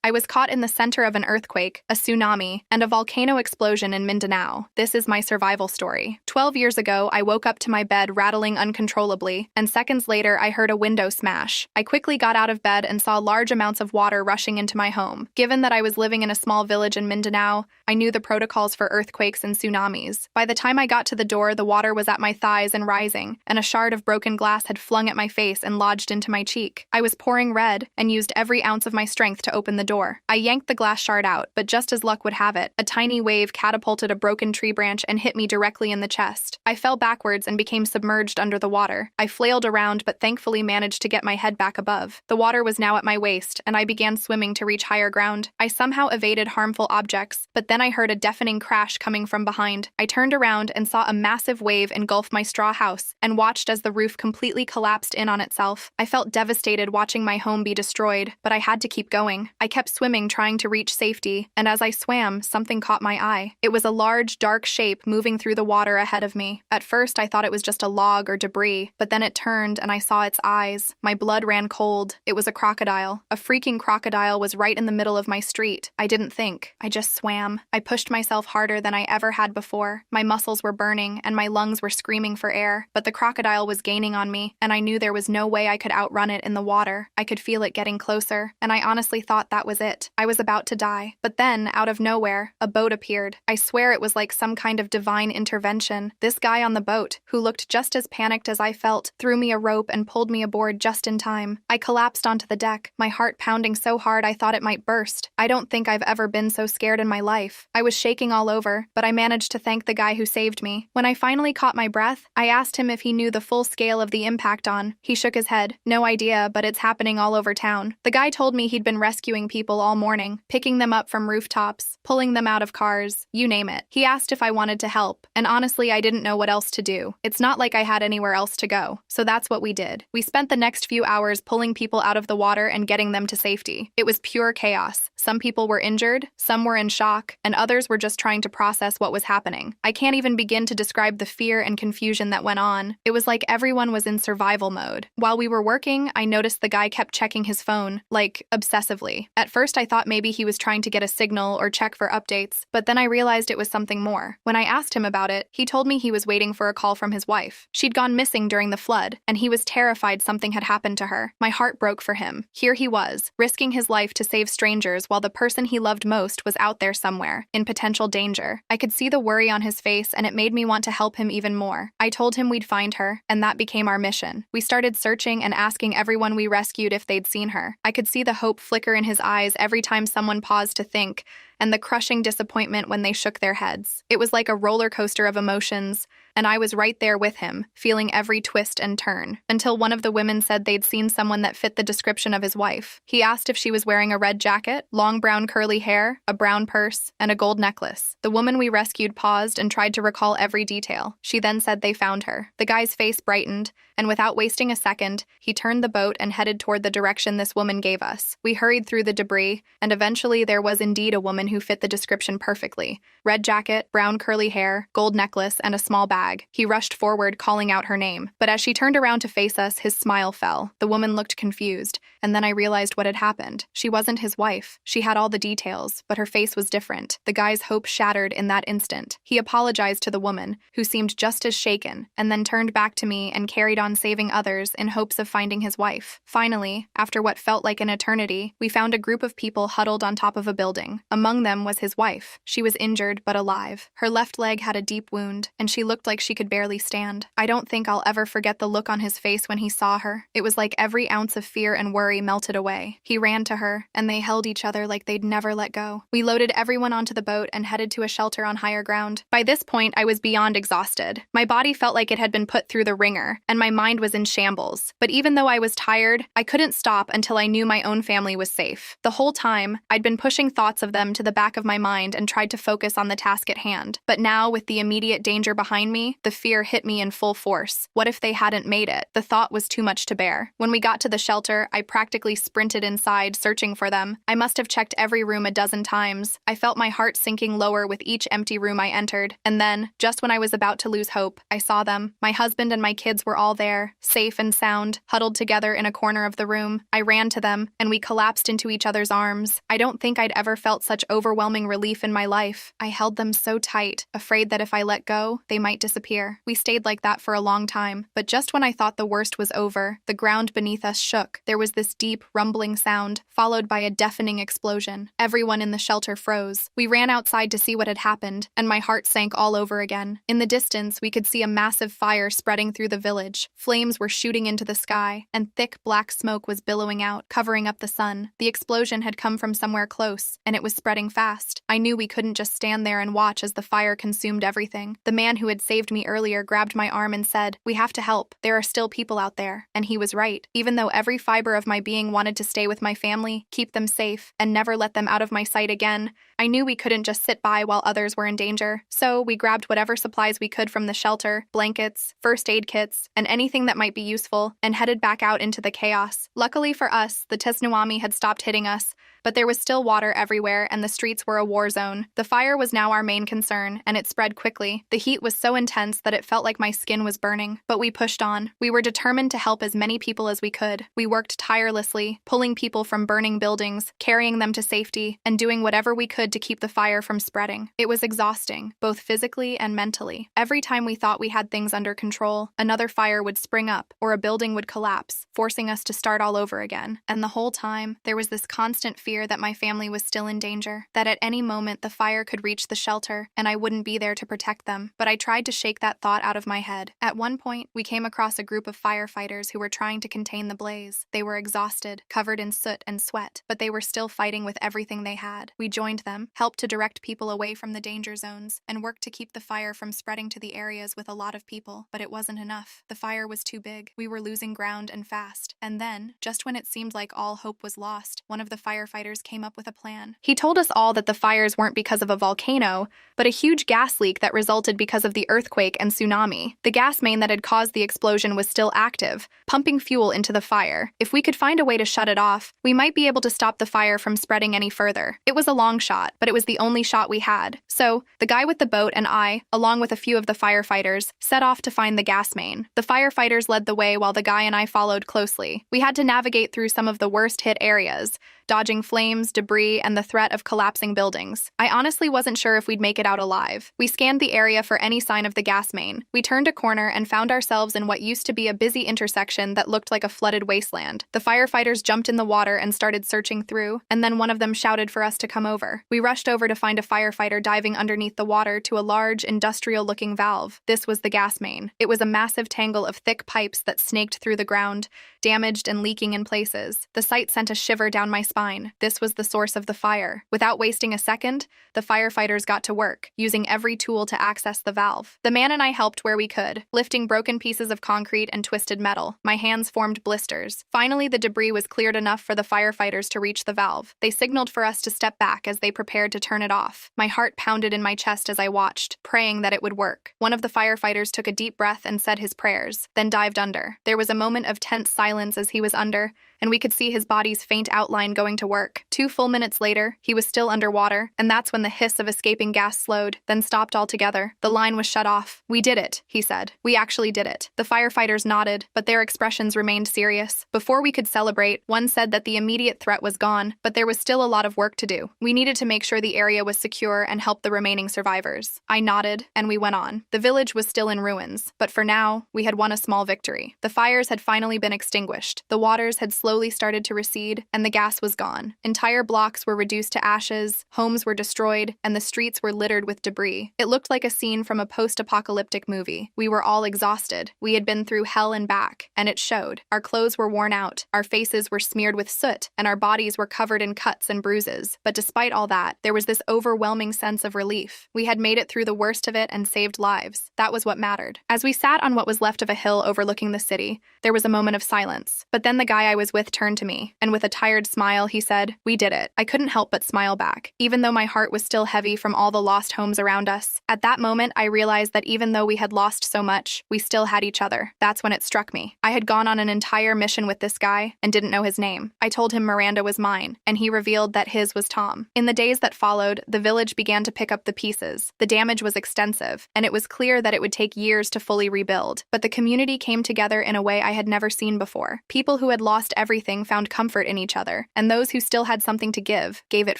I was caught in the center of an earthquake, a tsunami, and a volcano explosion in Mindanao. This is my survival story. 12 years ago, I woke up to my bed rattling uncontrollably, and seconds later, I heard a window smash. I quickly got out of bed and saw large amounts of water rushing into my home. Given that I was living in a small village in Mindanao, I knew the protocols for earthquakes and tsunamis. By the time I got to the door, the water was at my thighs and rising, and a shard of broken glass had flung at my face and lodged into my cheek. I was pouring red and used every ounce of my strength to open the door. I yanked the glass shard out, but just as luck would have it, a tiny wave catapulted a broken tree branch and hit me directly in the chest. I fell backwards and became submerged under the water. I flailed around, but thankfully managed to get my head back above. The water was now at my waist, and I began swimming to reach higher ground. I somehow evaded harmful objects, but then I heard a deafening crash coming from behind. I turned around and saw a massive wave engulf my straw house and watched as the roof completely collapsed in on itself. I felt devastated watching my home be destroyed, but I had to keep going. I kept swimming trying to reach safety, and as I swam, something caught my eye. It was a large, dark shape moving through the water ahead of me. At first, I thought it was just a log or debris, but then it turned and I saw its eyes. My blood ran cold. It was a crocodile. A freaking crocodile was right in the middle of my street. I didn't think. I just swam. I pushed myself harder than I ever had before. My muscles were burning, and my lungs were screaming for air, but the crocodile was gaining on me, and I knew there was no way I could outrun it in the water. I could feel it getting closer, and I honestly thought that was it. I was about to die. But then, out of nowhere, a boat appeared. I swear it was like some kind of divine intervention. This guy on the boat, who looked just as panicked as I felt, threw me a rope and pulled me aboard just in time. I collapsed onto the deck, my heart pounding so hard I thought it might burst. I don't think I've ever been so scared in my life. I was shaking all over, but I managed to thank the guy who saved me. When I finally caught my breath, I asked him if he knew the full scale of the impact on. He shook his head. No idea, but it's happening all over town. The guy told me he'd been rescuing people all morning, picking them up from rooftops, pulling them out of cars, you name it. He asked if I wanted to help, and honestly, I didn't know what else to do. It's not like I had anywhere else to go, so that's what we did. We spent the next few hours pulling people out of the water and getting them to safety. It was pure chaos. Some people were injured, some were in shock, and others were just trying to process what was happening. I can't even begin to describe the fear and confusion that went on. It was like everyone was in survival mode. While we were working, I noticed the guy kept checking his phone, like, obsessively. At first, I thought maybe he was trying to get a signal or check for updates, but then I realized it was something more. When I asked him about it, he told me he was waiting for a call from his wife. She'd gone missing during the flood, and he was terrified something had happened to her. My heart broke for him. Here he was, risking his life to save strangers while the person he loved most was out there somewhere, in potential danger. I could see the worry on his face, and it made me want to help him even more. I told him we'd find her, and that became our mission. We started searching and asking everyone we rescued if they'd seen her. I could see the hope flicker in his eyes every time someone paused to think, and the crushing disappointment when they shook their heads. It was like a roller coaster of emotions, and I was right there with him, feeling every twist and turn, until one of the women said they'd seen someone that fit the description of his wife. He asked if she was wearing a red jacket, long brown curly hair, a brown purse, and a gold necklace. The woman we rescued paused and tried to recall every detail. She then said they found her. The guy's face brightened, and without wasting a second, he turned the boat and headed toward the direction this woman gave us. We hurried through the debris, and eventually there was indeed a woman who fit the description perfectly. Red jacket, brown curly hair, gold necklace, and a small bag. He rushed forward, calling out her name. But as she turned around to face us, his smile fell. The woman looked confused, and then I realized what had happened. She wasn't his wife. She had all the details, but her face was different. The guy's hope shattered in that instant. He apologized to the woman, who seemed just as shaken, and then turned back to me and carried on saving others in hopes of finding his wife. Finally, after what felt like an eternity, we found a group of people huddled on top of a building. Among them was his wife. She was injured but alive. Her left leg had a deep wound, and she looked like she could barely stand. I don't think I'll ever forget the look on his face when he saw her. It was like every ounce of fear and worry melted away. He ran to her, and they held each other like they'd never let go. We loaded everyone onto the boat and headed to a shelter on higher ground. By this point, I was beyond exhausted. My body felt like it had been put through the ringer, and my mind was in shambles. But even though I was tired, I couldn't stop until I knew my own family was safe. The whole time, I'd been pushing thoughts of them to into the back of my mind and tried to focus on the task at hand. But now, with the immediate danger behind me, the fear hit me in full force. What if they hadn't made it? The thought was too much to bear. When we got to the shelter, I practically sprinted inside, searching for them. I must have checked every room a dozen times. I felt my heart sinking lower with each empty room I entered. And then, just when I was about to lose hope, I saw them. My husband and my kids were all there, safe and sound, huddled together in a corner of the room. I ran to them, and we collapsed into each other's arms. I don't think I'd ever felt such overwhelming relief in my life. I held them so tight, afraid that if I let go, they might disappear. We stayed like that for a long time, but just when I thought the worst was over, the ground beneath us shook. There was this deep, rumbling sound, followed by a deafening explosion. Everyone in the shelter froze. We ran outside to see what had happened, and my heart sank all over again. In the distance, we could see a massive fire spreading through the village. Flames were shooting into the sky, and thick black smoke was billowing out, covering up the sun. The explosion had come from somewhere close, and it was spreading fast. I knew we couldn't just stand there and watch as the fire consumed everything. The man who had saved me earlier grabbed my arm and said, "We have to help. There are still people out there." And he was right. Even though every fiber of my being wanted to stay with my family, keep them safe, and never let them out of my sight again, I knew we couldn't just sit by while others were in danger. So we grabbed whatever supplies we could from the shelter, blankets, first aid kits, and anything that might be useful, and headed back out into the chaos. Luckily for us, the tsunami had stopped hitting us, but there was still water everywhere and the streets were a war zone. The fire was now our main concern, and it spread quickly. The heat was so intense that it felt like my skin was burning, but we pushed on. We were determined to help as many people as we could. We worked tirelessly, pulling people from burning buildings, carrying them to safety, and doing whatever we could to keep the fire from spreading. It was exhausting, both physically and mentally. Every time we thought we had things under control, another fire would spring up, or a building would collapse, forcing us to start all over again. And the whole time, there was this constant fear that my family was still in danger, that at any moment the fire could reach the shelter, and I wouldn't be there to protect them. But I tried to shake that thought out of my head. At one point, we came across a group of firefighters who were trying to contain the blaze. They were exhausted, covered in soot and sweat, but they were still fighting with everything they had. We joined them, helped to direct people away from the danger zones, and worked to keep the fire from spreading to the areas with a lot of people. But it wasn't enough. The fire was too big. We were losing ground and fast. And then, just when it seemed like all hope was lost, one of the firefighters came up with a plan. He told us all that the fires weren't because of a volcano, but a huge gas leak that resulted because of the earthquake and tsunami. The gas main that had caused the explosion was still active, pumping fuel into the fire. If we could find a way to shut it off, we might be able to stop the fire from spreading any further. It was a long shot, but it was the only shot we had. So, the guy with the boat and I, along with a few of the firefighters, set off to find the gas main. The firefighters led the way while the guy and I followed closely. We had to navigate through some of the worst hit areas, dodging flames, debris, and the threat of collapsing buildings. I honestly wasn't sure if we'd make it out alive. We scanned the area for any sign of the gas main. We turned a corner and found ourselves in what used to be a busy intersection that looked like a flooded wasteland. The firefighters jumped in the water and started searching through, and then one of them shouted for us to come over. We rushed over to find a firefighter diving underneath the water to a large, industrial-looking valve. This was the gas main. It was a massive tangle of thick pipes that snaked through the ground, damaged and leaking in places. The sight sent a shiver down my spine. This was the source of the fire. Without wasting a second, the firefighters got to work, using every tool to access the valve. The man and I helped where we could, lifting broken pieces of concrete and twisted metal. My hands formed blisters. Finally, the debris was cleared enough for the firefighters to reach the valve. They signaled for us to step back as they prepared to turn it off. My heart pounded in my chest as I watched, praying that it would work. One of the firefighters took a deep breath and said his prayers, then dived under. There was a moment of tense silence as he was under, and we could see his body's faint outline going to work. 2 full minutes later, he was still underwater, and that's when the hiss of escaping gas slowed, then stopped altogether. The line was shut off. "We did it," he said. "We actually did it." The firefighters nodded, but their expressions remained serious. Before we could celebrate, one said that the immediate threat was gone, but there was still a lot of work to do. We needed to make sure the area was secure and help the remaining survivors. I nodded, and we went on. The village was still in ruins, but for now, we had won a small victory. The fires had finally been extinguished. The waters had slowly started to recede, and the gas was gone. Entire blocks were reduced to ashes, homes were destroyed, and the streets were littered with debris. It looked like a scene from a post-apocalyptic movie. We were all exhausted. We had been through hell and back, and it showed. Our clothes were worn out, our faces were smeared with soot, and our bodies were covered in cuts and bruises. But despite all that, there was this overwhelming sense of relief. We had made it through the worst of it and saved lives. That was what mattered. As we sat on what was left of a hill overlooking the city, there was a moment of silence. But then the guy I was with with turned to me, and with a tired smile, he said, "We did it." I couldn't help but smile back, even though my heart was still heavy from all the lost homes around us. At that moment, I realized that even though we had lost so much, we still had each other. That's when it struck me. I had gone on an entire mission with this guy and didn't know his name. I told him Miranda was mine, and he revealed that his was Tom. In the days that followed, the village began to pick up the pieces. The damage was extensive, and it was clear that it would take years to fully rebuild. But the community came together in a way I had never seen before. People who had lost everything found comfort in each other, and those who still had something to give gave it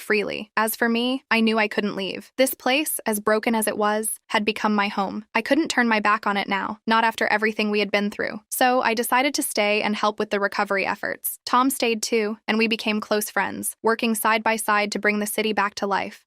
freely. As for me, I knew I couldn't leave. This place, as broken as it was, had become my home. I couldn't turn my back on it now, not after everything we had been through. So I decided to stay and help with the recovery efforts. Tom stayed too, and we became close friends, working side by side to bring the city back to life.